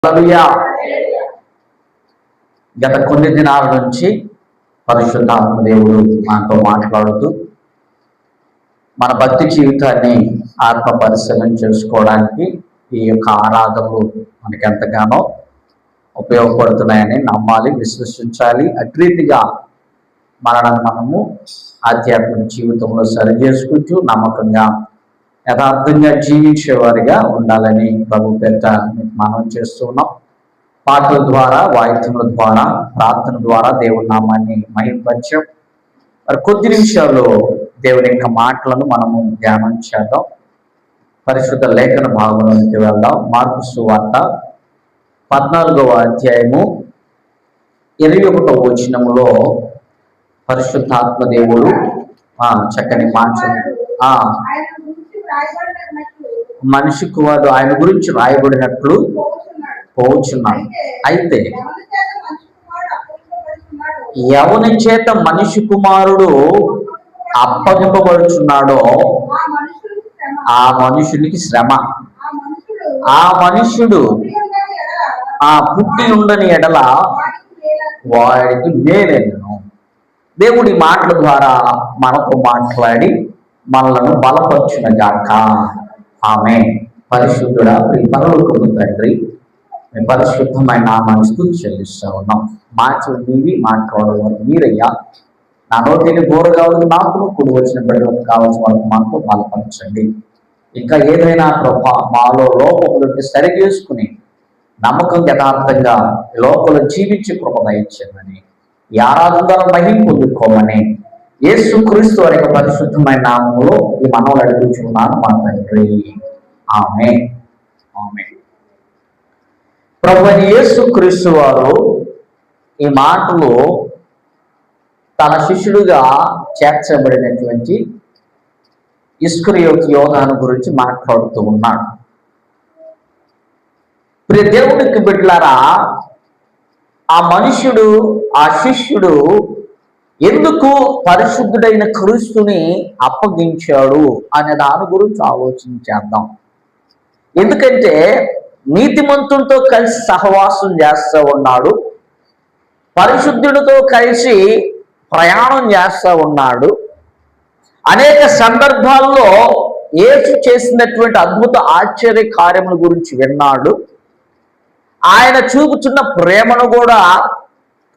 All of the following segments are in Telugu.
హల్లెలూయా. గత కొన్ని దినాల నుంచి పరిశుద్ధాత్మ దేవుడు మనతో మాట్లాడుతూ మన భక్తి జీవితాన్ని ఆత్మ పరిశీలన చేసుకోవడానికి ఈ యొక్క ఆరాధనలు మనకి ఎంతగానో ఉపయోగపడుతున్నాయని నమ్మాలి, విశ్వసించాలి. అట్రీతిగా మనము ఆధ్యాత్మిక జీవితంలో సరి చేసుకుంటూ నమ్మకంగా యథార్థంగా జీవించేవారిగా ఉండాలని ప్రభు పేరిట మనం చేస్తున్నాం. పాటల ద్వారా, వాయిద్యముల ద్వారా, ప్రార్థన ద్వారా దేవుని నామాన్ని మహిమపరిచాం. మరి కొద్ది నిమిషాలు దేవుని యొక్క మాటలను మనము ధ్యానం చేద్దాం. పరిశుద్ధ లేఖన భాగంలోకి వెళ్దాం. మార్కు సువార్త 14వ అధ్యాయము 21వ వచనములో పరిశుద్ధాత్మ దేవుడు చక్కని మాటలు మనిషి కుమారుడు ఆయన గురించి రాయబడినట్లు పోచున్నాడు. అయితే ఎవని చేత మనిషి కుమారుడు అప్పగింపబడుచున్నాడో ఆ మనుషునికి శ్రమ, ఆ మనుష్యుడు పుట్టి ఉండని ఎడల వాడికి మేలెను. దేవుడి మాటల ద్వారా మనతో మాట్లాడి మనలను బలపరచునగాక. ఆమె పరిశుద్ధుడా, పరలోకపు తండ్రి, మీ పరిశుద్ధమైన నామాన్ని స్తుతి చెల్లిస్తా ఉన్నాం. మాటలు మీవి, మాట్లాడేవారు మీరయ్యా. నా నోటిని బోరగావులకు నాకు కూడి వచ్చిన బిడ్డలకు కావాల్సిన వాళ్ళకి మాతో బలపరచండి. ఇంకా ఏదైనా మాలో లోపములుంటే సరి చేసుకుని నమ్మకం యథార్థంగా లోపల జీవించి కృప దయచేయమని, ఈ ఆరాధన మహిమ పొందుకోమని యేసు క్రీస్తు వారి పరిశుద్ధమైన నామములో ఈ మనవులు అడుగుచున్నాను మా తండ్రి. ఆమేన్. ఆమేన్. ప్రభువైన యేసు క్రీస్తు వారు ఈ మాటలు తన శిష్యుడుగా చేర్చబడినటువంటి ఇస్కరియోతు యోహాను గురించి మాట్లాడుతూ ఉన్నాడు. ప్రియ దేవునికి బిడ్డలారా, ఆ మనుష్యుడు, ఆ శిష్యుడు ఎందుకు పరిశుద్ధుడైన క్రీస్తుని అప్పగించాడు అనే దాని గురించి ఆలోచన చేద్దాం. ఎందుకంటే నీతిమంతులతో కలిసి సహవాసం చేస్తూ ఉన్నాడు, పరిశుద్ధుడితో కలిసి ప్రయాణం చేస్తూ ఉన్నాడు. అనేక సందర్భాల్లో యేసు చేసినటువంటి అద్భుత ఆశ్చర్య కార్యముల గురించి విన్నాడు. ఆయన చూపుతున్న ప్రేమను కూడా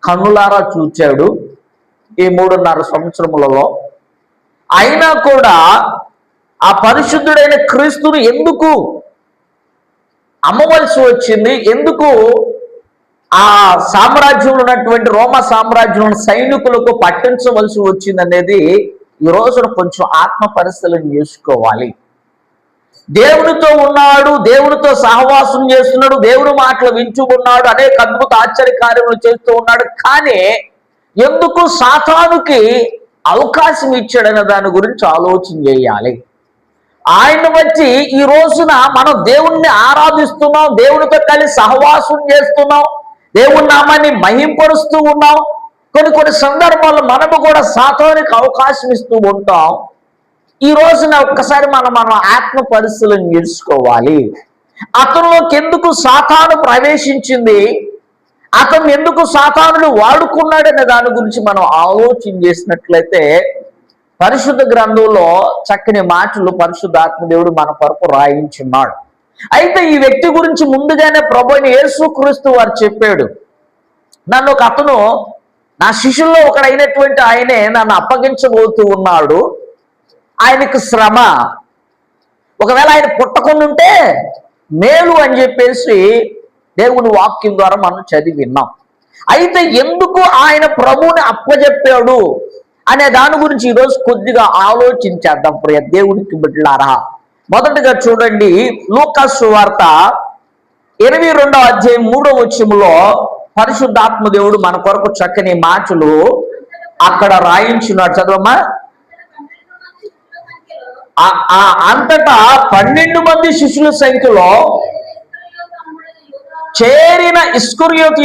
కన్నులారా చూచాడు ఈ 3.5 సంవత్సరములలో. అయినా కూడా ఆ పరిశుద్ధుడైన క్రీస్తుని ఎందుకు అమ్మవలసి వచ్చింది, ఎందుకు ఆ సామ్రాజ్యంలో ఉన్నటువంటి రోమా సామ్రాజ్యంలో సైనికులకు పట్టించవలసి వచ్చింది అనేది ఈ రోజున కొంచెం ఆత్మ పరిశీలన చేసుకోవాలి. దేవునితో ఉన్నాడు, దేవునితో సహవాసం చేస్తున్నాడు, దేవుని మాటలు వించుకున్నాడు, అనేక అద్భుత ఆశ్చర్య కార్యములు చేస్తూ ఉన్నాడు. కానీ ఎందుకు సాతానుకి అవకాశం ఇచ్చాడనే దాని గురించి ఆలోచన చేయాలి. ఆయన బట్టి ఈ రోజున మనం దేవుణ్ణి ఆరాధిస్తున్నాం, దేవునితో కలిసి సహవాసం చేస్తున్నాం, దేవుని నామాన్ని మహింపరుస్తూ ఉన్నాం. కొన్ని సందర్భాల్లో మనము కూడా సాతానుకి అవకాశం ఇస్తూ ఉంటాం. ఈ రోజున ఒక్కసారి మనం ఆత్మ పరిశీలన చేసుకోవాలి. అతనిలోకి ఎందుకు సాతాను ప్రవేశించింది, అతను ఎందుకు సాతానుడు వాడుకున్నాడనే దాని గురించి మనం ఆలోచన చేసినట్లయితే పరిశుద్ధ గ్రంథంలో చక్కని మాటలు పరిశుద్ధాత్మ దేవుడు మన కొరకు రాయించున్నాడు. అయితే ఈ వ్యక్తి గురించి ముందుగానే ప్రభువైన యేసు క్రీస్తు వారు చెప్పాడు, నన్ను ఒక అతను నా శిష్యుల్లో ఒకడైనటువంటి ఆయనే నన్ను అప్పగించబోతూ ఉన్నాడు, ఆయనకు శ్రమ, ఒకవేళ ఆయన పుట్టకుండా ఉంటే మేలు అని చెప్పేసి దేవుని వాక్యం ద్వారా మనం చదివి విన్నాం. అయితే ఎందుకు ఆయన ప్రభువుని అప్పచెప్పాడు అనే దాని గురించి ఈరోజు కొద్దిగా ఆలోచించేద్దాం ప్రియ దేవునికి బిడ్డలారా. మొదటిగా చూడండి, లూకా సువార్త 22వ అధ్యాయం 3వ వచనములో పరిశుద్ధాత్మ దేవుడు మన కొరకు చక్కని మాటలు అక్కడ రాయించున్నాడు. చదవమ్మా. అంతటా 12 మంది శిష్యుల సంఖ్యలో చేరిన ఇస్కరియోతు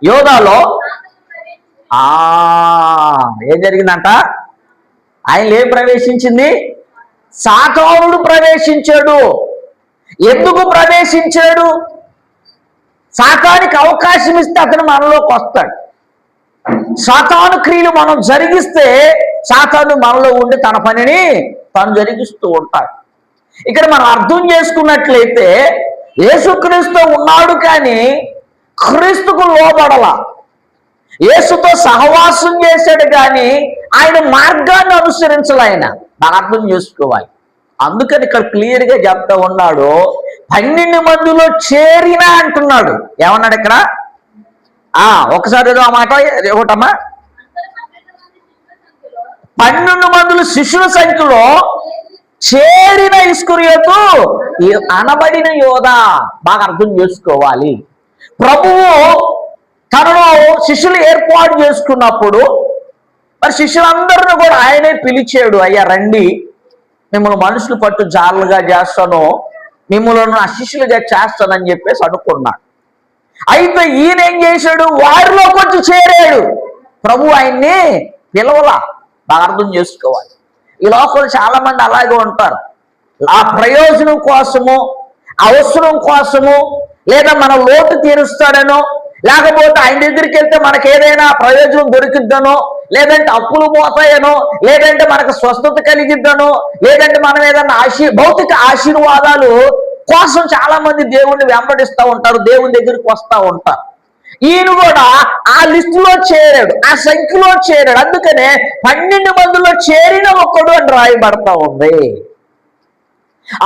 యోధాలో ఏం జరిగిందంట? ఆయన ఏం ప్రవేశించింది? సాతానుడు ప్రవేశించాడు. ఎందుకు ప్రవేశించాడు? సాతానికి అవకాశం ఇస్తే అతను మనలోకి వస్తాడు. సాతాను క్రియలు మనం జరిగిస్తే సాతాను మనలో ఉండి తన పనిని తను జరిగిస్తూ ఉంటాడు. ఇక్కడ మనం అర్థం చేసుకున్నట్లయితే యేసుక్రీస్తు ఉన్నాడు కానీ క్రీస్తుకు లోబడల, యేసుతో సహవాసం చేశాడు కానీ ఆయన మార్గాన్ని అనుసరించాలి. ఆయన మనం అర్థం చేసుకోవాలి. అందుకని ఇక్కడ క్లియర్గా చెప్తా ఉన్నాడు, 12 మందిలో చేరిన అంటున్నాడు. ఏమన్నాడు ఇక్కడ? ఒకసారి ఏదో ఆ మాట ఒకటమ్మా. 12 మందులు శిష్యుల సంఖ్యలో చేరిన ఇస్కరియోతు అనబడిన యోధ. బాగా అర్థం చేసుకోవాలి. ప్రభువు తనలో శిష్యులు ఏర్పాటు చేసుకున్నప్పుడు మరి శిష్యులందరినీ కూడా ఆయనే పిలిచాడు. అయ్యా రండి, మిమ్మల్ని మనుషులు పట్టు జాలుగా చేస్తాను, మిమ్మల్ని నా శిష్యులుగా చేస్తానని చెప్పేసి అనుకున్నాడు. అయితే ఈయన ఏం చేశాడు? వారిలో కొంచెం చేరాడు. ప్రభు ఆయన్ని పిలవలా. బాగా అర్థం చేసుకోవాలి. ఈ లోకంలో చాలా మంది అలాగే ఉంటారు. ఆ ప్రయోజనం కోసము, అవసరం కోసము, లేదా మన లోటు తీరుస్తాడనో, లేకపోతే ఆయన దగ్గరికి వెళ్తే మనకు ఏదైనా ప్రయోజనం దొరికిద్దనో, లేదంటే అప్పులు పోతాయనో, లేదంటే మనకు స్వస్థత కలిగిద్దనో, లేదంటే మనం ఏదైనా భౌతిక ఆశీర్వాదాలు కోసం చాలా మంది దేవుణ్ణి వెంబడిస్తూ ఉంటారు, దేవుని దగ్గరికి వస్తూ ఉంటారు. ఈయన కూడా ఆ లిస్టులో చేరాడు, ఆ సంఖ్యలో చేరాడు. అందుకనే 12 మందిలో చేరిన ఒక్కడు అని రాయబడతా ఉంది.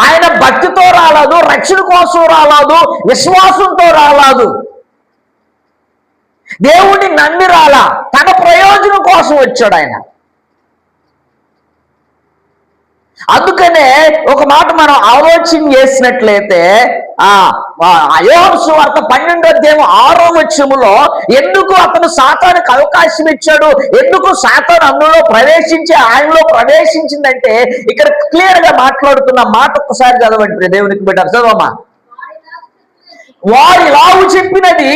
ఆయన భక్తితో రాలేదు, రక్షణ కోసం రాలేదు, విశ్వాసంతో రాలేదు, దేవుణ్ణి నమ్మి రాలా, తన ప్రయోజనం కోసం వచ్చాడు ఆయన. అందుకనే ఒక మాట మనం ఆలోచన చేసినట్లయితే యోహాను సువార్త 12:6 ఎందుకు అతను సాతానుకు అవకాశం ఇచ్చాడు, ఎందుకు సాతాను అందులో ప్రవేశించి ఆయనలో ప్రవేశించిందంటే ఇక్కడ క్లియర్ గా మాట్లాడుతున్న మాట ఒక్కసారి చదవండి. దేవునికి పెట్టారు, చదవమ్మా. వారి లావు చెప్పినది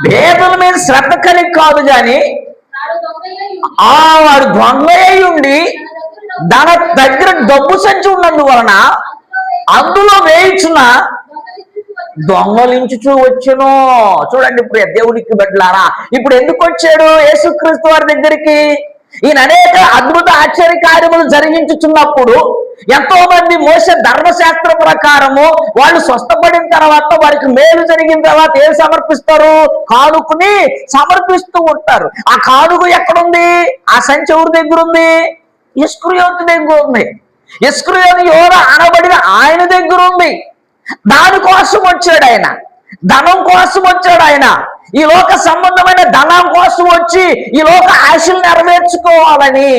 వేదల మీద శ్రద్ధ కలిగి కాదు కానీ వాడు దొంగయ్య ఉండి తన దగ్గర డబ్బు సంచి ఉన్నందువలన అందులో వేయించిన దొంగలించుచూ వచ్చును. చూడండి ఇప్పుడు దేవునికి బిడ్డలారా, ఇప్పుడు ఎందుకు వచ్చాడు యేసుక్రీస్తు వారి దగ్గరికి? ఈయన అనేక అద్భుత ఆశ్చర్య కార్యములు జరిగించుచున్నప్పుడు ఎంతో మంది మోసే ధర్మశాస్త్ర ప్రకారము వాళ్ళు స్వస్థపడిన తర్వాత, వారికి మేలు జరిగిన తర్వాత ఏం సమర్పిస్తారు? కానుకని సమర్పిస్తూ ఉంటారు. ఆ కానుక ఎక్కడుంది? ఆ సంచి ఎవరి దగ్గర ఉంది? ఇస్కరియోతు దగ్గర ఉంది. ఇస్కరియోతు యోధ అనబడిన ఆయన దగ్గర ఉంది. దానికోసం వచ్చాడు ఆయన, ధనం కోసం వచ్చాడు ఆయన. ఈ లోక సంబంధమైన ధనం కోసం వచ్చి ఈ లోక ఆశలు నెరవేర్చుకోవాలని,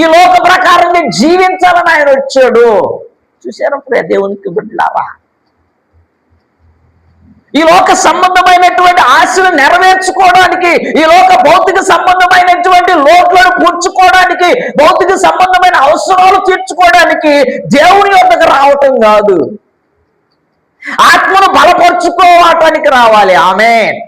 ఈ లోక ప్రకారంగా జీవించాలని ఆయన వచ్చాడు. చూశారు దేవునికి బిడ్డలారా, ఈ లోక సంబంధమైనటువంటి ఆశలు నెరవేర్చుకోవడానికి, ఈ లోక భౌతిక సంబంధమైనటువంటి లోట్లను పూడ్చుకోవడానికి, భౌతిక సంబంధమైన అవసరాలు తీర్చుకోవడానికి దేవుని వద్దకు రావటం కాదు, ఆత్మను బలపరుచుకోవటానికి రావాలి. ఆమేన్.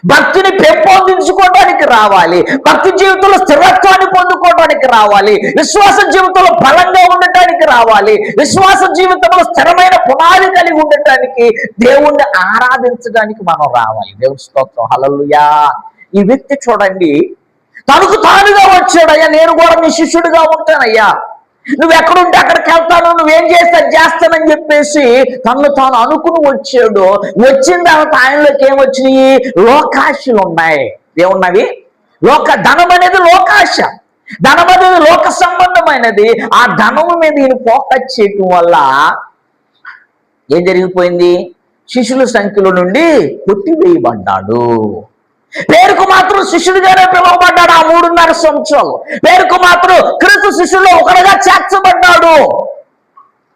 భక్తిని పెంపొందించుకోవడానికి రావాలి, భక్తి జీవితంలో స్థిరత్వాన్ని పొందుకోవడానికి రావాలి, విశ్వాస జీవితంలో బలంగా ఉండటానికి రావాలి, విశ్వాస జీవితంలో స్థిరమైన పునాది కలిగి ఉండటానికి, దేవుణ్ణి ఆరాధించడానికి మనం రావాలి. దేవుని స్తోత్రం, హల్లెలూయా. ఈ వ్యక్తి చూడండి, తనకు తానుగా వచ్చాడయ్యా, నేను కూడా నీ శిష్యుడిగా ఉంటానయ్యా, నువ్వు ఎక్కడుంటే అక్కడికి వెళ్తాను, నువ్వేం చేస్తే అది చేస్తానని చెప్పేసి తను తాను అనుకుని వచ్చాడు. వచ్చిన తర్వాత ఆయనలోకి ఏమొచ్చినాయి? లోకాశలు ఉన్నాయి. ఏమున్నవి? ధనం అనేది లోకాశ, ధనం అనేది లోక సంబంధమైనది. ఆ ధనం మీద ఈయన ఫోకస్ చేయటం వల్ల ఏం జరిగిపోయింది? శిష్యుల సంఖ్యలో నుండి కొట్టివేయబడ్డాడు. పేరుకు మాత్రం శిష్యుడిగానే పిలువబడ్డాడు. ఆ 3.5 సంవత్సరాలు పేరుకు మాత్రం క్రీస్తు శిష్యుల్లో ఒకరిగా చేర్చబడ్డాడు.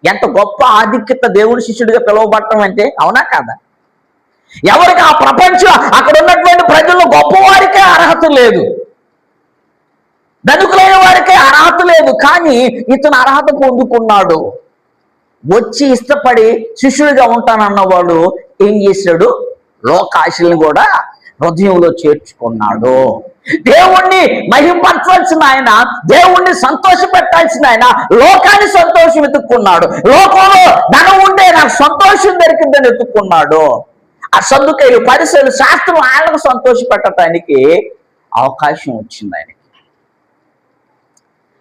ఎంత గొప్ప ఆధిక్యత దేవుని శిష్యుడిగా పిలువబడటం అంటే, అవునా కాదా? ఎవరికి ఆ ప్రపంచం అక్కడ ఉన్నటువంటి ప్రజల్లో గొప్పవారికే అర్హత లేదు, ధనికులైన వారికే అర్హత లేదు, కానీ ఇతను అర్హత పొందుకున్నాడు. వచ్చి ఇష్టపడి శిష్యుడిగా ఉంటానన్నవాడు ఏం చేశాడు? లోకాశల్ని కూడా హృదయంలో చేర్చుకున్నాడు. దేవుణ్ణి మహింపరచాల్సిన ఆయన, దేవుణ్ణి సంతోషపెట్టాల్సిన ఆయన లోకాన్ని సంతోషం ఎత్తుక్కున్నాడు. లోకంలో ధనం ఉంటే నాకు సంతోషం దొరికిందని ఎత్తుక్కున్నాడు. ఆ సద్దుకయ్యులు, పరిసయ్యులు, శాస్త్రం వాళ్ళకు సంతోషపెట్టడానికి అవకాశం వచ్చింది ఆయనకి.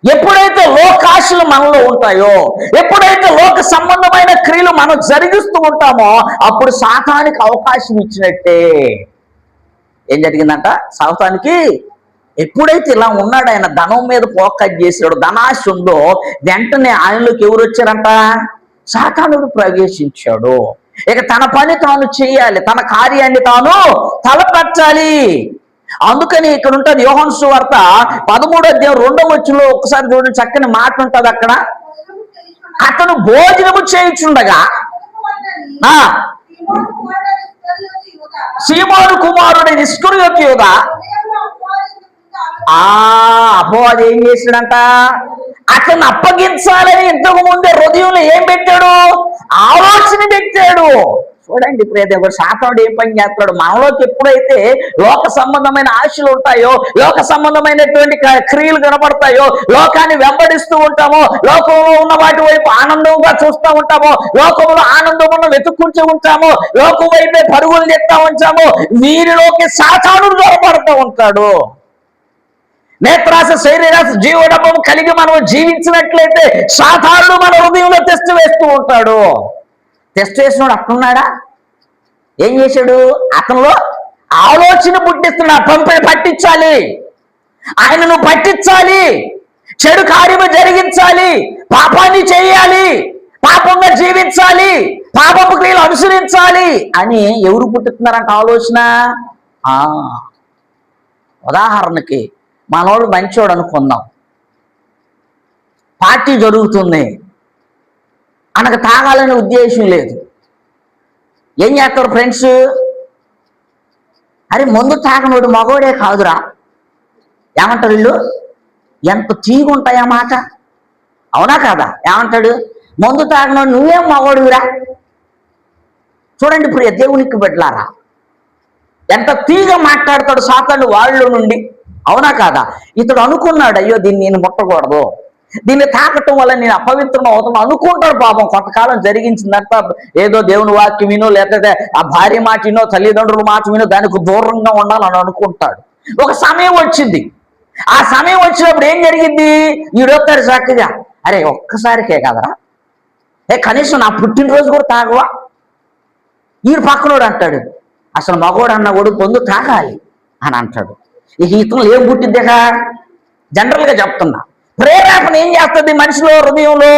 ఎప్పుడైతే లోకాశలు మనలో ఉంటాయో, ఎప్పుడైతే లోక సంబంధమైన క్రియలు మనం జరిగిస్తూ ఉంటామో, అప్పుడు సాతానికి అవకాశం ఇచ్చినట్టే. ఏం జరిగిందంట? సాతానికి ఎప్పుడైతే ఇలా ఉన్నాడు, ఆయన ధనం మీద ఫోకస్ చేశాడు, ధనాశ ఉందో, వెంటనే ఆయనలోకి ఎవరు వచ్చారంట? సాతానుడు ప్రవేశించాడు. ఇక తన పని తాను చేయాలి, తన కార్యాన్ని తాను తలపెట్టాలి. అందుకని ఇక్కడ ఉంటుంది యోహాను సువార్త 13:2 ఒకసారి చూడండి, చక్కని మాట ఉంటుంది అక్కడ. అతను భోజనము చేయుచుండగా సీమోను కుమారుడైన ఇస్కరియోతు యూదా అపవాది ఏం చేశాడంట? అతను అప్పగించాలని ఇంతకు ముందే హృదయంలో ఏం పెట్టాడు? ఆలోచన పెట్టాడు. చూడండి ప్రియదేవుడు, సాతానుడు ఏం పని చేస్తాడు? మనలోకి ఎప్పుడైతే లోక సంబంధమైన ఆశలు ఉంటాయో, లోక సంబంధమైనటువంటి క్రియలు కనబడతాయో, లోకాన్ని వెంబడిస్తూ ఉంటామో, లోకంలో ఉన్న వాటి వైపు ఆనందంగా చూస్తూ ఉంటామో, లోకంలో ఆనందమును వెతుక్కుంటూ ఉంటామో, లోకం వైపే పరుగులు చేస్తూ ఉంటామో, వీరిలోకి సాతానుడు దొరపడుతూ ఉంటాడు. నేత్రాస, శరీరాస, జీవడము కలిగి మనం జీవించినట్లయితే సాతానుడు మన హృదయంలో టెస్ట్ వేస్తూ ఉంటాడు. టెస్ట్ వేసినాడు అట్లున్నాడా? ఏం చేశాడు? అతనిలో ఆలోచన పుట్టిస్తున్నాడు. పంపిణీ పట్టించాలి, ఆయనను పట్టించాలి, చెడు కార్యము జరిగించాలి, పాపాన్ని చేయాలి, పాపంగా జీవించాలి, పాపపు క్రియలు అనుసరించాలి అని ఎవరు పుట్టిస్తున్నారంట ఆలోచన? ఉదాహరణకి మనోడు మంచోడు అనుకుందాం, పార్టీ జరుగుతుంది, మనకు తాగాలనే ఉద్దేశం లేదు. ఏం చేస్తారు ఫ్రెండ్స్? అరే ముందు తాగనోడు మగోడే కాదురా, ఏమంటారు వీళ్ళు? ఎంత తీగుంటాయా మాట, అవునా కాదా? ఏమంటాడు? ముందు తాగనోడు నువ్వేం మగోడురా. చూడండి ప్రియ దేవునికి బిడ్డలారా, ఎంత తీగ మాట్లాడతాడు సాతాను వాళ్ళలో నుండి, అవునా కాదా? ఇతడు అనుకున్నాడు, అయ్యో దీన్ని నేను ముట్టకూడదు, దీన్ని తాకటం వల్ల నేను అపవిత్రం అవుతాను అనుకుంటాడు. పాపం కొంతకాలం జరిగించిందంట, ఏదో దేవుని వాక్యం వినో, లేకపోతే ఆ భార్య మాట వినో, తల్లిదండ్రుల మాట వినో, దానికి దూరంగా ఉండాలని అనుకుంటాడు. ఒక సమయం వచ్చింది, ఆ సమయం వచ్చినప్పుడు ఏం జరిగింది? ఈడొస్తారు చక్కగా, అరే ఒక్కసారికే కదరా, కనీసం నా పుట్టినరోజు కూడా తాగవా? ఈడు పక్కనోడు అంటాడు, అసలు మగోడు అన్నవాడు పొందు తాగాలి అని అంటాడు. ఇక ఇతరులు ఏం పుట్టిద్దిగా? జనరల్గా చెప్తున్నా, ప్రేరేపణ ఏం చేస్తుంది మనిషిలో, హృదయంలో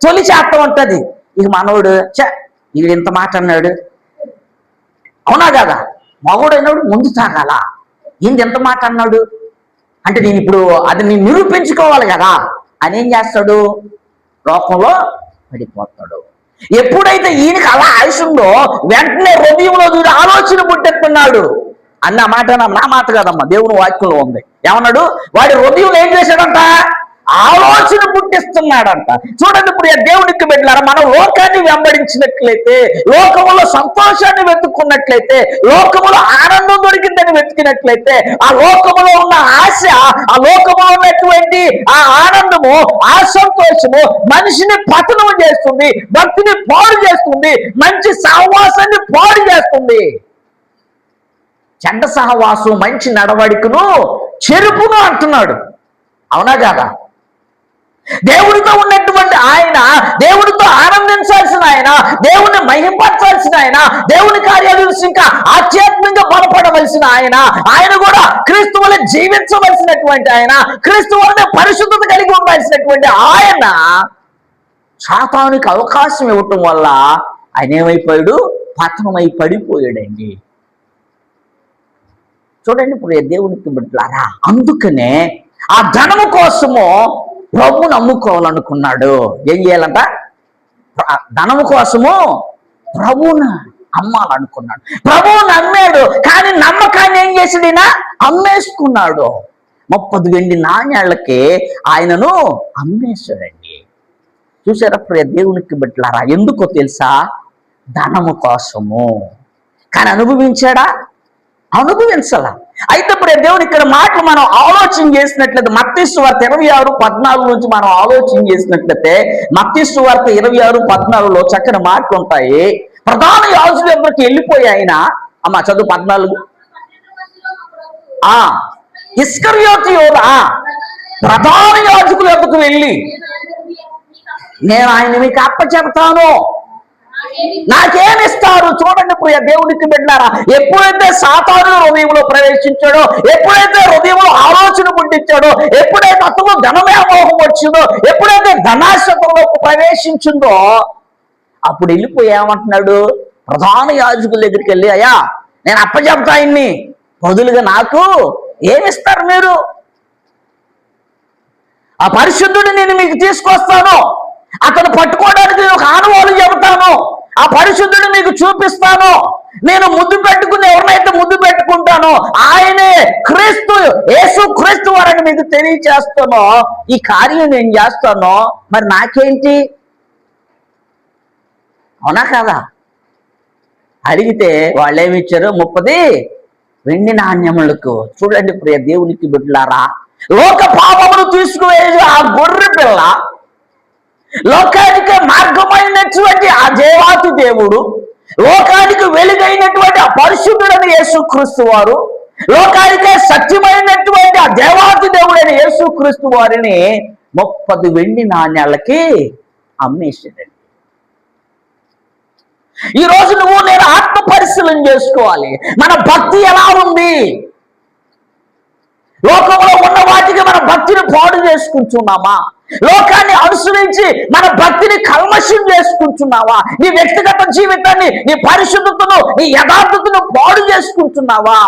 తొలి చేస్తా ఉంటుంది. ఇక మనోడు వీడు ఇంత మాట అన్నాడు, అవునా కదా? మగోడు అయినాడు ముందు తాగాల, ఏంది ఎంత మాట అన్నాడు అంటే నేను ఇప్పుడు అది నేను నిరూపించుకోవాలి కదా అని ఏం చేస్తాడు? లోకంలో పడిపోతాడు. ఎప్పుడైతే ఈయనకి అలా ఆయుష్ ఉందో, వెంటనే హృదయంలో వీడు ఆలోచన పుట్టెత్తున్నాడు. అన్న మాట నా మాట కాదమ్మా, దేవుని వాక్యంలో ఉంది. ఏమన్నాడు? వాడి హృదయంలో ఏం చేశాడంట? ఆలోచన పుట్టిస్తున్నాడంట. చూడండి ఇప్పుడు దేవునికి బిడ్డలారా, మనం లోకాన్ని వెంబడించినట్లయితే, లోకములో సంతోషాన్ని వెతుక్కున్నట్లయితే, లోకములో ఆనందం దొరికిందని వెతికినట్లయితే, ఆ లోకములో ఉన్న ఆశ, ఆ లోకములో ఉన్నటువంటి ఆ ఆనందము, ఆ సంతోషము మనిషిని పతనం చేస్తుంది, భక్తిని పాడు చేస్తుంది, మంచి సహవాసాన్ని పాడు చేస్తుంది. చెడ్డ సహవాసం మంచి నడవడికను చెరుపును అంటున్నాడు, అవునా కాదా? దేవుడితో ఉన్నటువంటి ఆయన, దేవుడితో ఆనందించాల్సిన ఆయన, దేవుని మహింపరచాల్సిన ఆయన, దేవుని కార్యాలు ఇంకా ఆధ్యాత్మికంగా బలపడవలసిన ఆయన, ఆయన కూడా క్రీస్తు వలె జీవించవలసినటువంటి ఆయన, క్రీస్తు వలె పరిశుద్ధత కలిగి ఉండాల్సినటువంటి ఆయన సాతానునికి అవకాశం ఇవ్వటం వల్ల ఆయన ఏమైపోయాడు? పతనమై పడిపోయాడండి. చూడండి ఇప్పుడు దేవునికి బిడ్డలారా, అందుకనే ఆ ధనము కోసము ప్రభువును నమ్ముకోవాలనుకున్నాడు. ఏం చేయాలంట? ధనము కోసము ప్రభువును అమ్మాలనుకున్నాడు. ప్రభువు నమ్మాడు, కానీ నమ్మకాన్ని ఏం చేసాడు? ఈయన అమ్మేసుకున్నాడు. 30 వెండి నాణ్యాలకి ఆయనను అమ్మేశాడండి. చూసారా ప్రియ దేవునికి బిడ్డలారా, ఎందుకో తెలుసా? ధనము కోసము. కానీ అనుభవించాడా? అనుభవించాల. అయితే ఇప్పుడు దేవుని ఇక్కడ మాట మనం ఆలోచన చేసినట్లయితే, మత్తయి సువార్త 26:14 నుంచి మనం ఆలోచన చేసినట్లయితే, మత్తయి సువార్త 26:14 చక్కని మాటలు ఉంటాయి. ప్రధాన యాజకుల దగ్గరికి వెళ్ళిపోయి ఆయన అమ్మ చదువు 14. ఇస్కరియోతు యోధ ప్రధాన యాజకుల యొద్దకు వెళ్ళి, నేను ఆయన మీకు అప్పచెప్తాను, నాకేమిస్తారు? చూడండి ప్రియ దేవునికి బిడ్డలారా, ఎప్పుడైతే సాతాను హృదయంలో ప్రవేశించాడో, ఎప్పుడైతే హృదయంలో ఆలోచన పుట్టించాడో, ఎప్పుడైతే అతను ధనవ్యామోహం వచ్చిందో, ఎప్పుడైతే ధనాశతంలోకి ప్రవేశించిందో, అప్పుడు వెళ్ళిపోయి ఏమంటున్నాడు? ప్రధాన యాజకుల దగ్గరికి వెళ్ళి, అయ్యా నేను అప్పచెప్తా, ఆయన్ని బదులుగా నాకు ఏమిస్తారు మీరు? ఆ పరిశుద్ధుడు నేను మీకు తీసుకొస్తాను, అతను పట్టుకోవడానికి ఒక ఆనవాలు చెబుతాను, ఆ పరిశుద్ధుడు మీకు చూపిస్తాను, నేను ముద్దు పెట్టుకుని ఎవరినైతే ముద్దు పెట్టుకుంటానో ఆయనే క్రీస్తు, యేసు క్రీస్తు వారని మీకు తెలియచేస్తానో, ఈ కార్యం నేను చేస్తానో, మరి నాకేంటి? అవునా కదా? అడిగితే వాళ్ళు ఏమి ఇచ్చారు? 30 వెండి నాణ్యములకు. చూడండి ప్రియ దేవునికి బిడ్డలారా, లోక పాపమును తీసుకువెళ్ళి ఆ గొర్రె పిల్ల, లోకానికి మార్గమైనటువంటి ఆ దేవాతి దేవుడు, లోకానికి వెలుగైనటువంటి ఆ పరిశుద్ధుడైన యేసుక్రీస్తు వారు, లోకానికి సత్యమైనటువంటి ఆ దేవాతి దేవుడైన యేసుక్రీస్తు వారిని 30 వెండి నాణ్యాలకి అమ్మేసాడండి. ఈ రోజు నువ్వు నేను ఆత్మ పరిశీలన చేసుకోవాలి. మన భక్తి ఎలా ఉంది? లోకంలో ఉన్న వాటికి మన భక్తిని పాడు చేసుకుంటున్నామా? లోకాన్ని అనుసరించి మన భక్తిని కల్మషం చేసుకుంటున్నావా? నీ వ్యక్తిగత జీవితాన్ని, నీ పరిశుద్ధతను, నీ యథార్థతను పాడు చేసుకుంటున్నావా?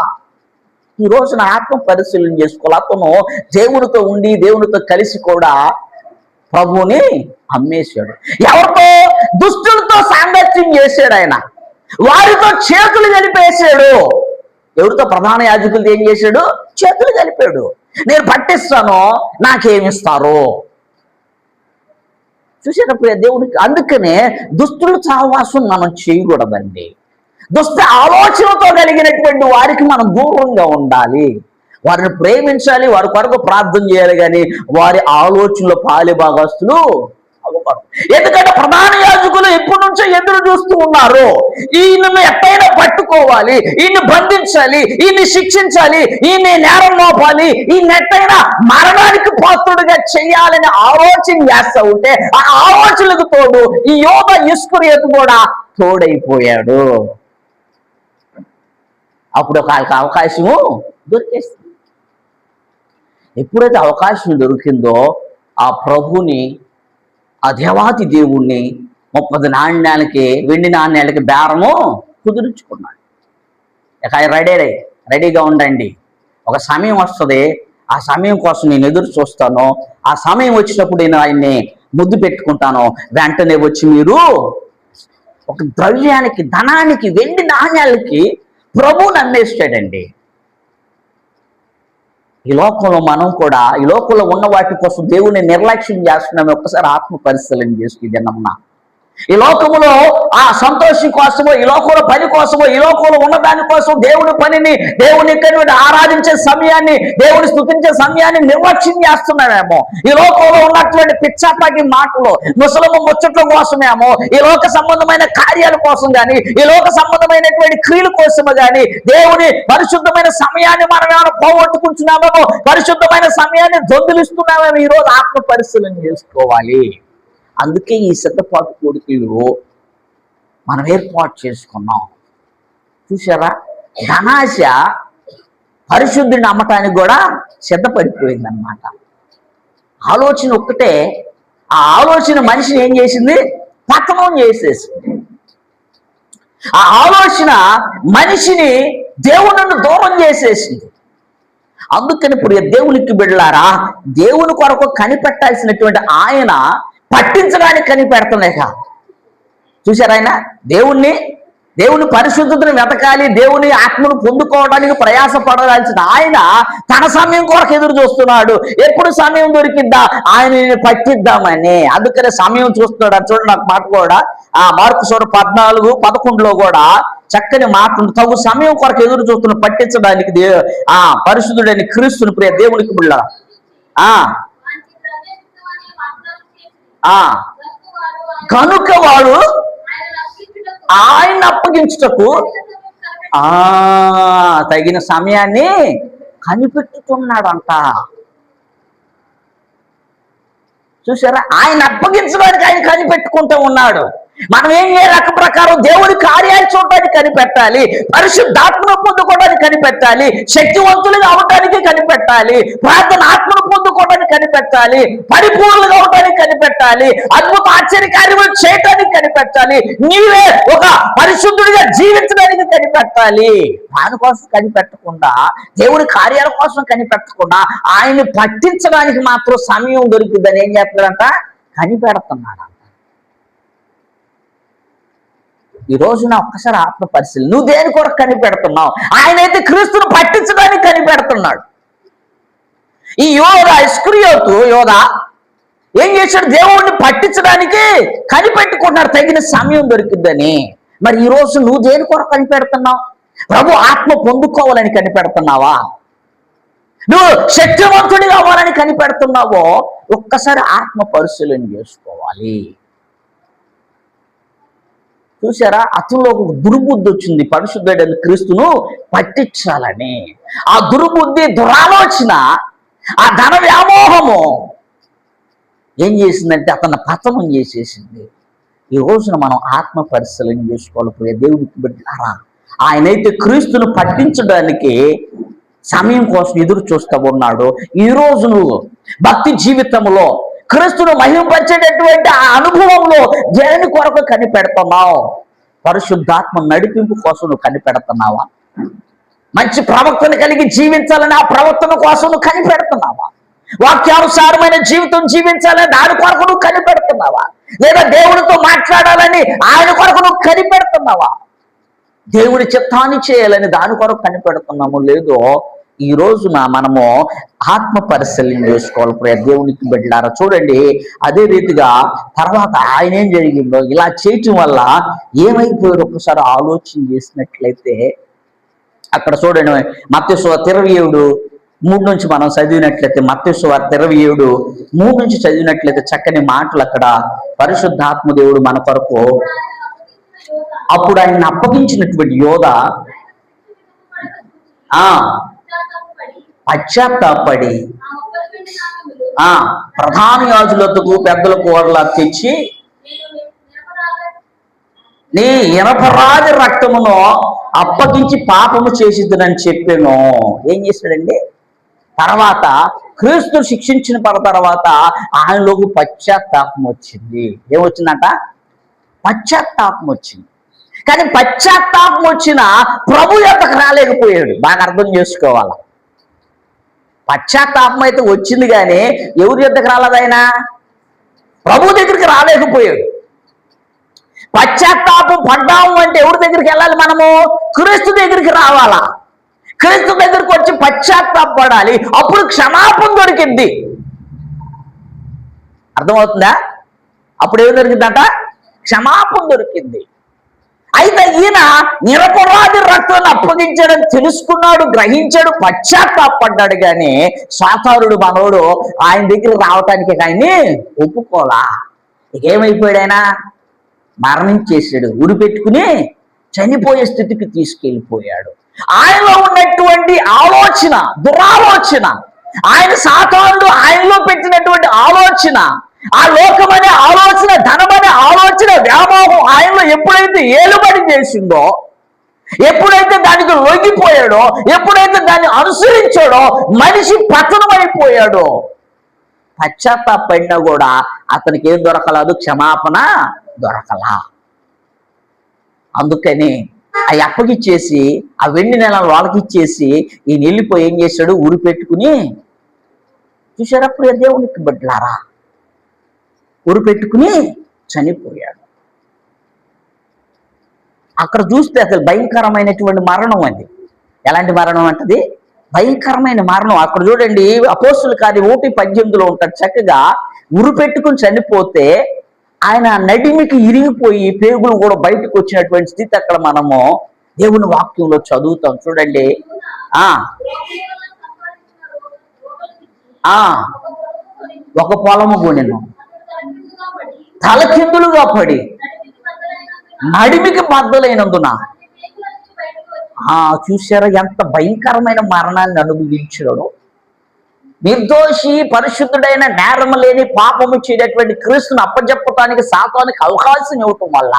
ఈ రోజున ఆత్మ పరిశీలన చేసుకోవాలి. అతను దేవునితో ఉండి దేవునితో కలిసి కూడా ప్రభువుని అమ్మేశాడు. ఎవరితో? దుష్టులతో సాంగత్యం చేశాడు ఆయన, వారితో చేతులు కలిపేశాడు. ఎవరితో? ప్రధాన యాజకులతో ఏం చేశాడు? చేతులు కలిపాడు. నేను పట్టిస్తాను, నాకేమిస్తారు? చూసేటప్పుడు దేవుడికి, అందుకనే దుష్టులు సహవాసం మనం చేయకూడదండి. దుష్ట ఆలోచనతో కలిగినటువంటి వారికి మనం దూరంగా ఉండాలి, వారిని ప్రేమించాలి, వారి కొరకు ప్రార్థన చేయాలి, కానీ వారి ఆలోచనలో పాలిభాగస్తులు అవ్వకూడదు. ఎందుకంటే ప్రధాన యాజకులు ఎప్పటి నుంచో ఎదురు చూస్తూ ఉన్నారు, ఈయనను ఎట్టయినా పట్టుకోవాలి, ఈయన్ని బంధించాలి, ఈయన్ని శిక్షించాలి, ఈయన్ని నేరం మోపాలి, ఈయన ఎట్టయినా మరణానికి పాత్రుడిగా చేయాలని ఆలోచన చేస్తూ ఉంటే, ఆ ఆలోచనలకు తోడు ఈ యోధ ఇస్కరియోతు కూడా తోడైపోయాడు. అప్పుడు ఒక అవకాశము దొరికేస్తుంది. ఎప్పుడైతే అవకాశం దొరికిందో ఆ ప్రభుని, ఆ దేవాతి దేవుణ్ణి 30 నాణ్యాలకి, వెండి నాణ్యాలకి బేరము కుదుర్చుకున్నాడు. ఇక రెడీగా ఉండండి, ఒక సమయం వస్తుంది, ఆ సమయం కోసం నేను ఎదురు చూస్తాను, ఆ సమయం వచ్చినప్పుడు నేను ఆయన్ని ముద్దు పెట్టుకుంటాను, వెంటనే వచ్చి మీరు. ఒక ద్రవ్యానికి, ధనానికి, వెండి నాణ్యాలకి ప్రభువుని అమ్మేస్తాడండి. ఈ లోకంలో మనం కూడా ఈ లోకంలో ఉన్న వాటి కోసం దేవుని నిర్లక్ష్యం చేస్తున్నాము. ఒక్కసారి ఆత్మ పరిశీలన చేసుకుంటున్నాం. ఈ లోకములో ఆ సంతోషం కోసమో, ఈ లోకంలో పని కోసమో, ఈ లోకంలో ఉన్న దానికోసం దేవుని పనిని, దేవుని ఆరాధించే సమయాన్ని, దేవుని స్తుతించే సమయాన్ని నిర్లక్ష్యం చేస్తున్నామేమో. ఈ లోకంలో ఉన్నటువంటి పిచ్చాపాకి మాటలు, ముసలము ముచ్చట్ల కోసమేమో, ఈ లోక సంబంధమైన కార్యాల కోసం కానీ, ఈ లోక సంబంధమైనటువంటి క్రియల కోసము కానీ దేవుని పరిశుద్ధమైన సమయాన్ని మనం ఏమైనా పోగొట్టుకుంటున్నామేమో, పరిశుద్ధమైన సమయాన్ని దొంగిలిస్తున్నామేమో. ఈరోజు ఆత్మ పరిశీలన చేసుకోవాలి. అందుకే ఈ సిద్ధపాటు కోరికలు మనం ఏర్పాటు చేసుకున్నాం. చూసారా, ధనాశ పరిశుద్ధిని అమ్మటానికి కూడా సిద్ధపడిపోయిందన్నమాట. ఆలోచన ఒక్కటే, ఆ ఆలోచన మనిషిని ఏం చేసింది? పతనం చేసేసింది. ఆ ఆలోచన మనిషిని దేవుని దూరం చేసేసింది. అందుకని ఇప్పుడు దేవునికి బిడ్డలారా, దేవుని కొరకు కనిపెట్టాల్సినటువంటి ఆయన పట్టించడానికి కనిపెడతలేక. చూశారు, ఆయన దేవుని పరిశుద్ధతను వెతకాలి, దేవుని ఆత్మను పొందుకోవడానికి ప్రయాసపడాల్సిన ఆయన తన సమయం కొరకు ఎదురు చూస్తున్నాడు. ఎప్పుడు సమయం దొరికిద్దా ఆయనని పట్టిద్దామని. అందుకనే సమయం చూస్తున్నాడు. అది చూడండి, నాకు మాట కూడా ఆ మార్కు 14:11 కూడా చక్కని మాట, తగు సమయం కొరకు ఎదురు చూస్తున్న పట్టించడానికి ఆ పరిశుద్ధుడైన క్రీస్తుని ప్రియ దేవునికి బిడ్డ కనుక వాడు ఆయన అప్పగించుటకు తగిన సమయాన్ని కనిపెట్టుతున్నాడంట. చూసారా, ఆయన అప్పగించడానికి ఆయన కనిపెట్టుకుంటూ ఉన్నాడు. మనం ఏం ఏ రకం ప్రకారం దేవుడి కార్యాలు చూడడానికి కనిపెట్టాలి, పరిశుద్ధాత్మను పొందుకోవడానికి కనిపెట్టాలి, శక్తివంతులుగా అవడానికి కనిపెట్టాలి, ప్రార్థన ఆత్మను పొందుకోవడానికి కనిపెట్టాలి, పరిపూర్ణులుగా అవడానికి కనిపెట్టాలి, అద్భుత ఆశ్చర్యకార్యములు చేయడానికి కనిపెట్టాలి, నీవే ఒక పరిశుద్ధుడిగా జీవించడానికి కనిపెట్టాలి. దానికోసం కనిపెట్టకుండా, దేవుడి కార్యాల కోసం కనిపెట్టకుండా ఆయన్ని పట్టించడానికి మాత్రం సమయం దొరికిందని ఏం చేస్తున్నాడంట, కనిపెడుతున్నాడు. ఈ రోజున ఒక్కసారి ఆత్మ పరిశీలన, నువ్వు దేని కొరకు కనిపెడుతున్నావు? ఆయనైతే క్రీస్తును పట్టించడానికి కనిపెడుతున్నాడు. ఈ ఇస్కరియోతు యోధ ఏం చేశాడు? దేవుడిని పట్టించడానికి కనిపెట్టుకున్నాడు, తగిన సమయం దొరికిందని. మరి ఈ రోజు నువ్వు దేని కొరకు కనిపెడుతున్నావు? ప్రభు ఆత్మ పొందుకోవాలని కనిపెడుతున్నావా? నువ్వు శక్తివంతుడిగా అవ్వాలని కనిపెడుతున్నావో? ఒక్కసారి ఆత్మ పరిశీలన చేసుకోవాలి. చూసారా, అతనిలో ఒక దుర్బుద్ధి వచ్చింది, పరిశుద్ధుడైన క్రీస్తును పట్టించాలని. ఆ దుర్బుద్ధి, దురాలోచన, ఆ ధన వ్యామోహము ఏం చేసిందంటే అతన్ని పతనం చేసేసింది. ఈ రోజున మనం ఆత్మ పరిశీలన చేసుకోవాలి. దేవుడికి బిడ్డలారా, ఆయనైతే క్రీస్తును పట్టించడానికి సమయం కోసం ఎదురు చూస్తూ ఉన్నాడు. ఈ రోజు నువ్వు భక్తి జీవితంలో క్రీస్తును మహిమపరిచేటటువంటి ఆ అనుభవంలో దేని కొరకు కనిపెడుతున్నావు? పరిశుద్ధాత్మ నడిపింపు కోసం నువ్వు కనిపెడుతున్నావా? మంచి ప్రవర్తన కలిగి జీవించాలని ఆ ప్రవర్తన కోసం నువ్వు కనిపెడుతున్నావా? వాక్యానుసారమైన జీవితం జీవించాలని దాని కొరకు నువ్వు కనిపెడుతున్నావా? లేదా దేవుడితో మాట్లాడాలని ఆయన కొరకు నువ్వు కనిపెడుతున్నావా? దేవుడి చిత్తాన్ని చేయాలని దాని కొరకు కనిపెడుతున్నాము లేదో? ఈ రోజున మనము ఆత్మ పరిశీలన చేసుకోవాలి. దేవునికి బిడ్డలారా, చూడండి, అదే రీతిగా తర్వాత ఆయన ఏం జరిగిందో ఇలా చేయటం వల్ల ఏమైపోయాడు ఒక్కసారి ఆలోచన చేసినట్లయితే అక్కడ చూడండి, మత్తయి సువార్త 27:3 నుంచి మనం చదివినట్లయితే, మత్తయి సువార్త 27:3 నుంచి చదివినట్లయితే చక్కని మాటలు అక్కడ పరిశుద్ధాత్మ దేవుడు మన కొరకు అప్పుడు ఆయన అప్పగించినటువంటి యోధ పశ్చాత్తాపడి ప్రధాన యాజకులకు పెద్దలకు ఓడలా తెచ్చి నీ ఇనపరాజు రక్తమును అప్పగించి పాపము చేసిద్దని చెప్పాను. ఏం చేశాడండి? తర్వాత క్రీస్తు శిక్షించిన తర్వాత ఆయనలోకి పశ్చాత్తాపం వచ్చింది. ఏమొచ్చిందంట? పశ్చాత్తాపం వచ్చింది. కానీ పశ్చాత్తాపం వచ్చిన ప్రభు యొక్కకు రాలేకపోయాడు. బాగా అర్థం చేసుకోవాలి. పశ్చాత్తాపం అయితే వచ్చింది కానీ ఎవరి యొద్దకు రాలేదు? ఆయన ప్రభు దగ్గరికి రాలేకపోయాడు. పశ్చాత్తాపం పడ్డాము అంటే ఎవరి దగ్గరికి వెళ్ళాలి? మనము క్రీస్తు దగ్గరికి రావాలా. క్రీస్తు దగ్గరికి వచ్చి పశ్చాత్తాపడాలి. అప్పుడు క్షమాపణ దొరికింది. అర్థమవుతుందా? అప్పుడు ఏం దొరికిందంట? క్షమాపణ దొరికింది. అయితే ఈయన నిరపరాధి రక్తాన్ని అప్పగించాడని తెలుసుకున్నాడు, గ్రహించాడు, పశ్చాత్తాపడ్డాడు. కానీ సాతానుడు మనోడు ఆయన దగ్గర రావటానికి ఆయన్ని ఒప్పుకోలా. ఇకేమైపోయాడు? ఆయన మరణించేసాడు. ఉరి పెట్టుకుని చనిపోయే స్థితికి తీసుకెళ్ళిపోయాడు. ఆయనలో ఉన్నటువంటి ఆలోచన, దురాలోచన, ఆయన సాతానుడు ఆయనలో పెట్టినటువంటి ఆలోచన, ఆ లోకమనే ఆలోచన, ధనమనే ఆలోచన, వ్యామోహం ఆయనలో ఎప్పుడైతే ఏలుబడి చేసిందో, ఎప్పుడైతే దానికి లొంగిపోయాడో, ఎప్పుడైతే దాన్ని అనుసరించాడో మనిషి పతనమైపోయాడో. పశ్చాత్తాపడినా కూడా అతనికి ఏం దొరకలేదు? క్షమాపణ దొరకలా. అందుకని అవి అప్పగిచ్చేసి ఆ వెండి నెలను వాళ్ళకి ఇచ్చేసి ఈయన వెళ్ళిపోయి ఏం చేశాడు? ఉరి పెట్టుకుని, చూసారప్పుడు దేవునికి బిడ్డలారా, ఉరి పెట్టుకుని చనిపోయాడు. అక్కడ చూస్తే అసలు భయంకరమైనటువంటి మరణం అది. ఎలాంటి మరణం అంటది? భయంకరమైన మరణం. అక్కడ చూడండి, అపోస్తుల కార్యం 1:18 ఉంటాడు. చక్కగా ఉరి పెట్టుకుని చనిపోతే ఆయన నడిమికి ఇరిగిపోయి పేగులు కూడా బయటకు వచ్చినటువంటి స్థితి అక్కడ మనము దేవుని వాక్యంలో చదువుతాం. చూడండి, ఒక పొలము కొనెను, తలకిందులుగా పడి నడిమికి బద్దలైనందున చూసారా ఎంత భయంకరమైన మరణాన్ని అనుభవించాడో. నిర్దోషి పరిశుద్ధుడైన నేరం లేని పాపము చేయటువంటి క్రీస్తుని అప్పచెప్పటానికి సాతానికి అవకాశం ఇవ్వటం వల్ల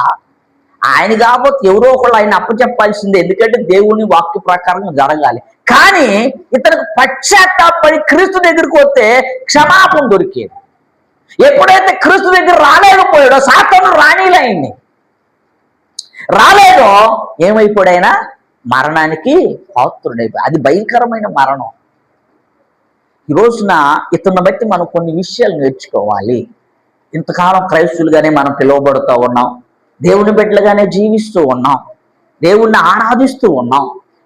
ఆయన కాబట్టి ఎవరో ఒకళ్ళు ఆయన అప్పచెప్పాల్సిందే, ఎందుకంటే దేవుని వాక్య ప్రకారం జరగాలి. కానీ ఇతనికి పశ్చాత్తాపడి క్రీస్తు దగ్గరికి వస్తే క్షమాపణ దొరికేది. ఎప్పుడైతే క్రీస్తు దగ్గర రాలేకపోయాడో, సాతాను రానిలైంది రాలేదో, ఏమైపోయాడైనా మరణానికి పాత్రుడైపోయి. అది భయంకరమైన మరణం. ఈ రోజున ఇతన్ని బట్టి మనం కొన్ని విషయాలు నేర్చుకోవాలి. ఇంతకాలం క్రైస్తులుగానే మనం పిలువబడుతూ ఉన్నాం, దేవుని బిడ్డలుగానే జీవిస్తూ ఉన్నాం, దేవుణ్ణి ఆరాధిస్తూ ఉన్నాం.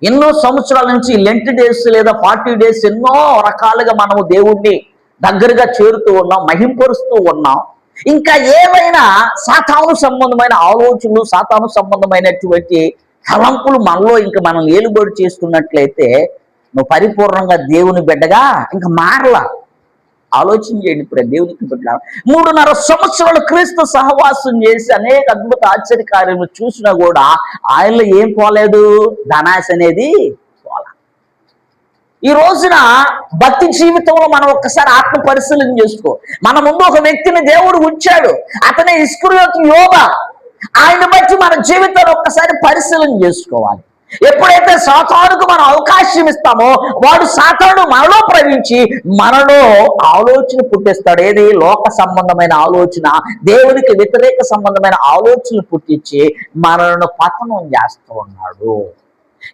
ఎన్నో సంవత్సరాల నుంచి లెంట్ డేస్ లేదా 40 డేస్ ఎన్నో రకాలుగా మనము దేవుణ్ణి దగ్గరగా చేరుతూ ఉన్నాం, మహింపరుస్తూ ఉన్నాం. ఇంకా ఏమైనా సాతాను సంబంధమైన ఆలోచనలు, సాతాను సంబంధమైనటువంటి తలంపులు మనలో ఇంకా మనం ఏలుబడి చేస్తున్నట్లయితే నువ్వు పరిపూర్ణంగా దేవుని బిడ్డగా ఇంకా మారలా. ఆలోచన చేయండి. ఇప్పుడు దేవునికి బిడ్డ 3.5 సంవత్సరాలు క్రీస్తు సహవాసం చేసి అనేక అద్భుత ఆశ్చర్యకార్యములు చూసినా కూడా ఆయనలో ఏం పోలేదు, ధనాశ అనేది పోలా. ఈ రోజున భక్తి జీవితంలో మనం ఒక్కసారి ఆత్మ పరిశీలన చేసుకో. మన ముందు ఒక వ్యక్తిని దేవుడు ఉంచాడు, అతనే ఇస్కరియోతు యోధా. ఆయన బట్టి మన జీవితాన్ని ఒక్కసారి పరిశీలన చేసుకోవాలి. ఎప్పుడైతే సాతానుకు మనం అవకాశం ఇస్తామో వాడు సాతాను మనలో ప్రవేశించి మనలో ఆలోచన పుట్టిస్తాడు. ఏది? లోక సంబంధమైన ఆలోచన, దేవునికి వ్యతిరేక సంబంధమైన ఆలోచనలు పుట్టించి మనలను పతనం చేస్తూ ఉన్నాడు.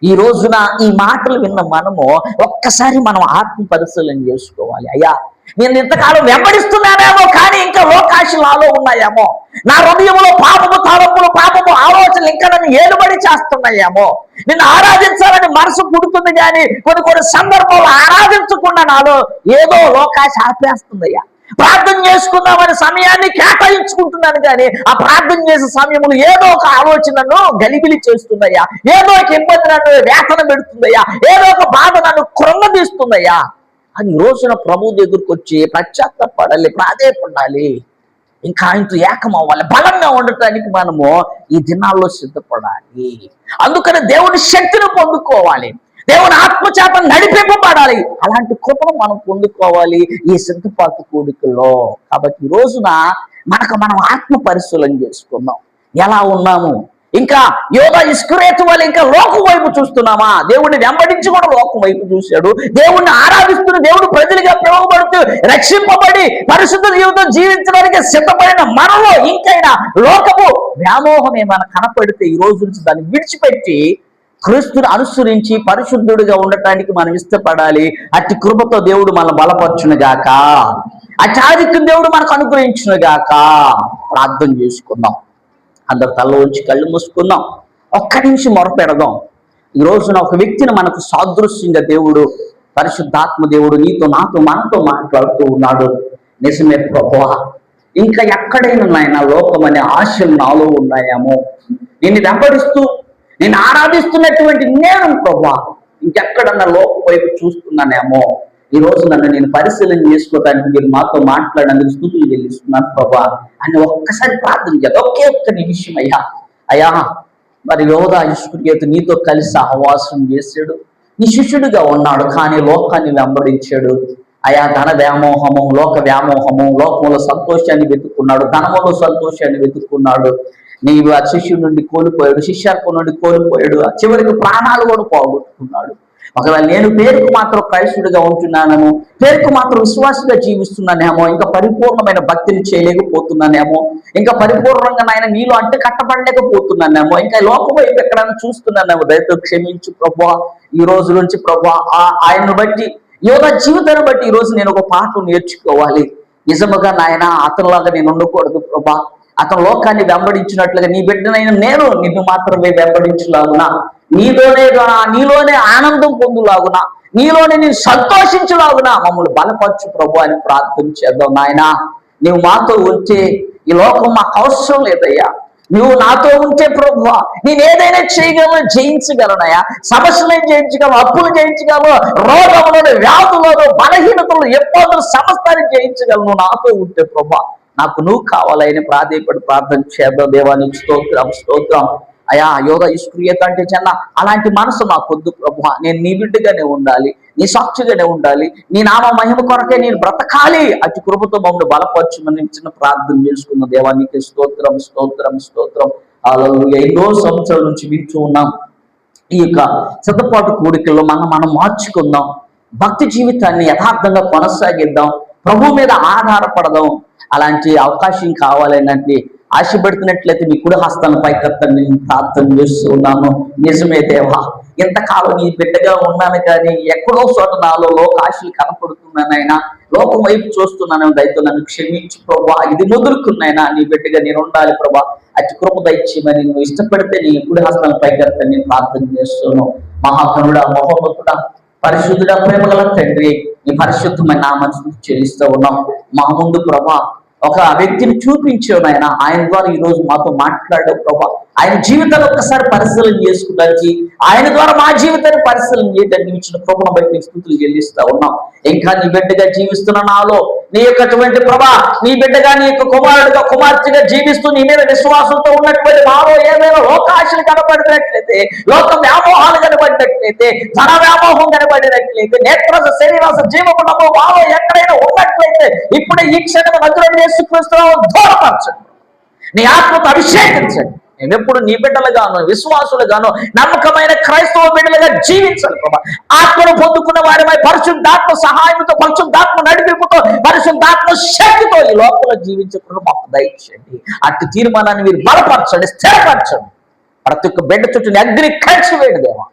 ఈ రోజున ఈ మాటలు విన్న మనము ఒక్కసారి మనం ఆత్మ పరిశీలన చేసుకోవాలి. అయ్యా, నేను ఇంతకాలం వెంబడిస్తున్నానేమో, కానీ ఇంకా లోకాశలు నాలో ఉన్నాయేమో, నా హృదయంలో పాపము తలంపులు, పాపము ఆలోచనలు ఇంకా నన్ను ఏలుబడి చేస్తున్నాయేమో, నిన్ను ఆరాధించాలని మనసు పుడుతుంది, కానీ కొన్ని సందర్భాల్లో ఆరాధించకుండా నాలో ఏదో లోకాశ ఆపేస్తుందయ్యా. ప్రార్థన చేసుకుందామని సమయాన్ని కేటాయించుకుంటున్నాను, కానీ ఆ ప్రార్థన చేసే సమయంలో ఏదో ఒక ఆలోచనను గలిబిలి చేస్తుందయ్యా, ఏదో ఒక ఇబ్బంది నన్ను వేతన పెడుతుందయ్యా, ఏదో ఒక బాధ నన్ను కృంగదీస్తుందయ్యా అని రోజున ప్రభు దగ్గరకు వచ్చి పశ్చాత్తాపడాలి, ప్రాధేయపడాలి, ఇంకా ఆయనతో ఏకం అవ్వాలి. బలంగా ఉండటానికి మనము ఈ దినాల్లో సిద్ధపడాలి. అందుకని దేవుని శక్తిని పొందుకోవాలి, దేవుని ఆత్మచేత నడిపింపబడాలి. అలాంటి కృపను మనం పొందుకోవాలి ఈ సిద్ధపాటు కూడికలో. కాబట్టి ఈ రోజున మనం ఆత్మ పరిశీలన చేసుకుందాం. ఎలా ఉన్నాము? ఇంకా యోధా ఇస్కరియోతు వాళ్ళు ఇంకా లోకం వైపు చూస్తున్నామా? దేవుడిని వెంబడించి కూడా లోకం వైపు చూశాడు. దేవుణ్ణి ఆరాధిస్తున్న దేవుడు ప్రజలుగా పిలువబడుతూ రక్షింపబడి పరిశుద్ధ జీవితం జీవించడానికి సిద్ధపడిన మనలో ఇంకైనా లోకము వ్యామోహం ఏమైనా కనపడితే ఈ రోజు నుంచి దాన్ని విడిచిపెట్టి క్రీస్తుని అనుసరించి పరిశుద్ధుడిగా ఉండటానికి మనం ఇష్టపడాలి. అట్టి కృపతో దేవుడు మనం బలపరచును గాక, అట్టి ఆధిక్యం దేవుడు మనకు అనుగ్రహించును గాక. ప్రార్థన చేసుకుందాం. అందరు తల ఉంచి కళ్ళు మూసుకుందాం. ఒక్క నిమిషం మొరపెడదాం. ఈ రోజున ఒక వ్యక్తిని మనకు సాదృశ్యంగా దేవుడు, పరిశుద్ధాత్మ దేవుడు నీతో, నాతో, మనతో మాట్లాడుతూ ఉన్నాడు. నిజమే ప్రభువా, ఇంకా ఎక్కడైనా నాయన లోకం అనే ఆశలు నాలో ఉన్నాయేమో, నిన్ను వెంబడిస్తూ నేను ఆరాధిస్తున్నటువంటి నేను ప్రభువా ఇంకెక్కడన్నా లోకం వైపు చూస్తున్నానేమో, ఈ రోజు నేను పరిశీలన చేసుకోవడానికి మీరు మాతో మాట్లాడడానికి స్తుతులు చెల్లిస్తున్నాను ప్రభా అని ఒక్కసారి ప్రార్థన చేద్దాం. ఒకే ఒక్క నిమిషం. అయ్యా మరి యోధా ఇస్కరియోతు నీతో కలిసి సహవాసం చేశాడు, నీ శిష్యుడిగా ఉన్నాడు, కానీ లోకాన్ని వెంబడించాడు. అయా ధన వ్యామోహము, లోక వ్యామోహము, లోకంలో సంతోషాన్ని వెతుక్కున్నాడు, ధనములో సంతోషాన్ని వెతుక్కున్నాడు. నీవు ఆ శిష్యుడి నుండి కోల్పోయాడు, శిష్యత్వం నుండి కోల్పోయాడు, చివరికి ప్రాణాలు కూడా పోగొట్టుకున్నాడు. ఒకవేళ నేను పేరుకు మాత్రం క్రైస్తుడిగా ఉంటున్నానేమో, పేరుకు మాత్రం విశ్వాసంగా జీవిస్తున్నానేమో, ఇంకా పరిపూర్ణమైన భక్తిని చేయలేకపోతున్నానేమో, ఇంకా పరిపూర్ణంగా నాయన నీలో అంటే కట్టబడలేకపోతున్నానేమో, ఇంకా లోకం వైపు ఎక్కడైనా చూస్తున్నానేమో, దయతో క్షమించు ప్రభువా. ఈ రోజు నుంచి ప్రభువా ఆయన్ని బట్టి, యోధా జీవితాన్ని బట్టి ఈ రోజు నేను ఒక పాఠం నేర్చుకోవాలి. నిజముగా నాయన అతనిలాగా నేను ఉండకూడదు ప్రభా. అతను లోకాన్ని వెంబడించినట్లుగా నీ బిడ్డనైనా నేను నిన్ను మాత్రమే వెంబడించులాగునా, నీలోనే ఆనందం పొందులాగునా, నీలోనే నేను సంతోషించులాగునా మమ్మల్ని బలపరచు ప్రభు అని ప్రార్థన చేద్దాం. నాయన నువ్వు మాతో ఉంటే ఈ లోకం మాకు అవసరం లేదయ్యా. నువ్వు నాతో ఉంటే ప్రభువా నేను ఏదైనా చేయగలను, జయించగలనయ్యా. సమస్యలను జయించగలను, అప్పులు జయించగలను, రోగంలోను, వ్యాధులను, బలహీనతలు, ఇబ్బందులు, సమస్తాన్ని జయించగలను నాతో ఉంటే ప్రభా. నాకు నువ్వు కావాలని ప్రార్థన చేద్దాం. దేవానికి స్తోత్రం. అయా యోధ ఇస్క్రియత అంటే చిన్న అలాంటి మనసు నాకొద్దు ప్రభు. నేను నీ బిడ్డగానే ఉండాలి, నీ సాక్షిగానే ఉండాలి, నీ నామ మహిమ కొరకే నేను బ్రతకాలి. అతి కృపతో మమ్మల్ని బలపరచుమని చిన్న ప్రార్థన చేసుకున్న దేవానికి స్తోత్రం స్తోత్రం స్తోత్రం. హల్లెలూయా. ఎన్నో సంవత్సరాల నుంచి వింటూ ఉన్నాం. ఈ యొక్క సిద్ధపాటు కూడికల్లో మనం మార్చుకుందాం, భక్తి జీవితాన్ని యథార్థంగా కొనసాగిద్దాం, ప్రభు మీద ఆధారపడదాం. అలాంటి అవకాశం కావాలనంటే ఆశపడుతున్నట్లయితే మీ కుడి హస్తాన్ని పైకెత్తండి. నేను ప్రార్థన చేస్తూ ఉన్నాను. నిజమే దేవా, ఎంతకాలం నీ బిడ్డగా ఉన్నాను కానీ ఎక్కడో చోట నాలో లోకాశలు కనపడుతున్నానైనా, లోకం వైపు చూస్తున్నాను. దయతో నన్ను క్షమించు ప్రభా. ఇది మొదలుకున్నాయినా నీ బిడ్డగా నేను ఉండాలి ప్రభా. అతి కృప దయచేయమని నువ్వు ఇష్టపడితే నీ కుడి హస్తాన్ని పైకెత్తండి. నేను ప్రార్థన చేస్తున్నాను. మహాకరుడా, మహోన్నతుడా, పరిశుద్ధుడా, ప్రేమగల తండ్రి, నీ పరిశుద్ధమైన నామమును చెల్లిస్తూ ఉన్నాం. మా ముందు ప్రభా ఒక వ్యక్తిని చూపించావు నాయన. ఆయన ద్వారా ఈ రోజు మాతో మాట్లాడావు ప్రభా. ఆయన జీవితాన్ని ఒక్కసారి పరిశీలన చేసుకోవడానికి, ఆయన ద్వారా మా జీవితాన్ని పరిశీలన చేయడానికి ఇచ్చిన కృపను బట్టి నీకు స్తుతులు చెల్లిస్తా ఉన్నాం. ఇంకా నీ బిడ్డగా జీవిస్తున్న నాలో నీ యొక్కటువంటి ప్రభా, నీ బిడ్డగా నీ యొక్క కుమారుడిగా కుమార్తెగా జీవిస్తూ నీ మీద విశ్వాసంతో ఉన్నటువంటి మాలో ఏదైనా లోకాశలు కనబడినట్లయితే, లోక వ్యామోహాలు కనబడినట్లయితే, ధన వ్యామోహం కనబడినట్లయితే, నేత్రస శరీరాస జీవమునము మాలో ఎక్కడైనా ఉన్నట్లయితే ఇప్పుడే ఈ క్షణం నజరేయుడైన యేసుక్రీస్తును దూరపరచండి. నీ ఆత్మతో అభిషేకించండి. నేను ఎప్పుడు నీ బిడ్డలుగాను, విశ్వాసులుగాను, నమ్మకమైన క్రైస్తవ బిడ్డలుగా జీవించాలి ప్రభా. ఆత్మను పొందుకున్న వారిపై పరిశుద్ధాత్మ సహాయంతో, పరిశుద్ధాత్మ నడిపింపుతో, పరిశుద్ధాత్మ శక్తితో ఈ లోకంలో జీవించకుండా మాకు దయచేయండి. అట్టి తీర్మానాన్ని మీరు బలపరచండి, స్థిరపరచండి. ప్రతి ఒక్క బిడ్డ చుట్టూ అగ్ని కలిసి వేయండి దేవా.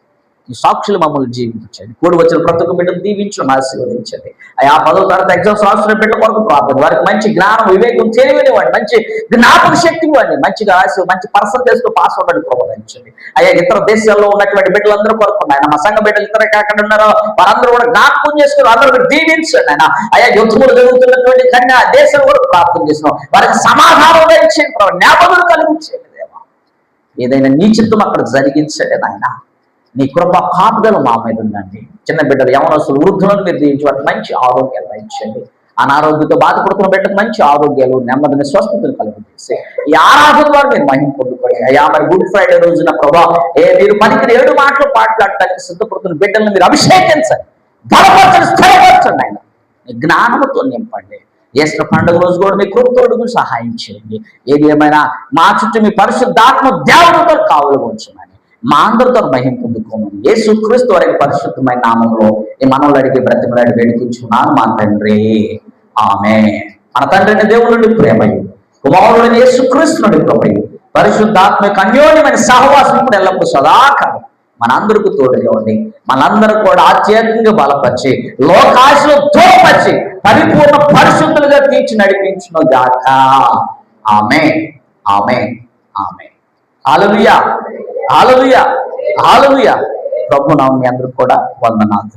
ఈ సాక్షులు మమ్మల్ని జీవించండి. కూడి వచ్చిన ప్రతి ఒక్క బిడ్డను దీవించడం ఆశీర్వదించండి. ఆ 10వ తరగతి ఎగ్జామ్స్ రాసిన బిడ్డ కొరకు ప్రార్థన, వారికి మంచి జ్ఞానం, వివేకం, తెలివినివ్వండి, మంచి జ్ఞాపక శక్తి ఇవ్వండి, మంచిగా మంచి పర్సంటేజ్ తో పాస్ అవ్వడానికి ప్రబోధించండి. అయ్యా ఇతర దేశాల్లో ఉన్నటువంటి బిడ్డలందరూ కొరకు ఆయన మా సంఘ బిడ్డలు ఇతర కాకుండా ఉన్నారో వారందరూ కూడా జ్ఞాపకం చేసుకుని అందరూ దీవించండి. ఆయన అయ్యా యుద్ధములు జరుగుతున్నటువంటి కన్యా దేశం కూడా ప్రార్థన చేస్తున్నాం. వారికి సమాధానం ఇచ్చేయండి ప్రభావ, జ్ఞాపకులు కలిగించేయండి దేవా. ఏదైనా నీ చిత్తం అక్కడ జరిగించండి నాయన. నీ కృప కాపుదల మా మీద ఉందండి. చిన్న బిడ్డలు, యవనస్తులు, వృద్ధులను మీరు దీవించి వాటికి మంచి ఆరోగ్యాలు ఇచ్చండి. అనారోగ్యంతో బాధపడుతున్న బిడ్డకు మంచి ఆరోగ్యాలు, నెమ్మదిని, స్వస్థతలు కలుగజేసి ఈ ఆరాధన ద్వారా మీరు మహిమ పొందుకోండి. అయ్యా మరి గుడ్ ఫ్రైడే రోజున ప్రభా మీరు పనికి 7 మాటలు మాట్లాడటానికి సిద్ధపడుతున్న బిడ్డలను మీరు అభిషేకించండి, బలపరచండి, స్థిరపరచండి. ఆయన జ్ఞానంతో నింపండి. యేసు పండుగ రోజు కూడా మీ కృపతోడుకు సహాయం చేయండి. ఏది ఏమైనా మా చుట్టూ మీ పరిశుద్ధాత్మ దేవునితో కావులు ఉంచమని మా అందరితో మహిమ పొందుకోమని యేసుక్రీస్తు వారి పరిశుద్ధమైన నామంలో ఈ మనవులు అడిగి బ్రతిమలాడి వేడుకుంటున్నాను మా తండ్రి, ఆమేన్. మన తండ్రిని దేవుని నుండి ప్రేమయు, కుమారుడిని యేసుక్రీస్తు నుండి కృపయు, పరిశుద్ధాత్మ యొక్క అన్యోన్యమైన సహవాసం ఇప్పుడు ఎల్లప్పుడూ సదాకాలం మనందరికీ తోడుగా ఉండి మనందరూ కూడా ఆధ్యాత్మికంగా బలపరిచి, లోకాశలో దూరపరిచి, పరిపూర్ణ పరిశుద్ధులుగా తీర్చి నడిపించును గాక. ఆమేన్, ఆమేన్, ఆమేన్. హల్లెలూయా, హల్లెలూయా, హల్లెలూయా. ప్రభువు నామమున మీ అందరూ కూడా వందనాలు.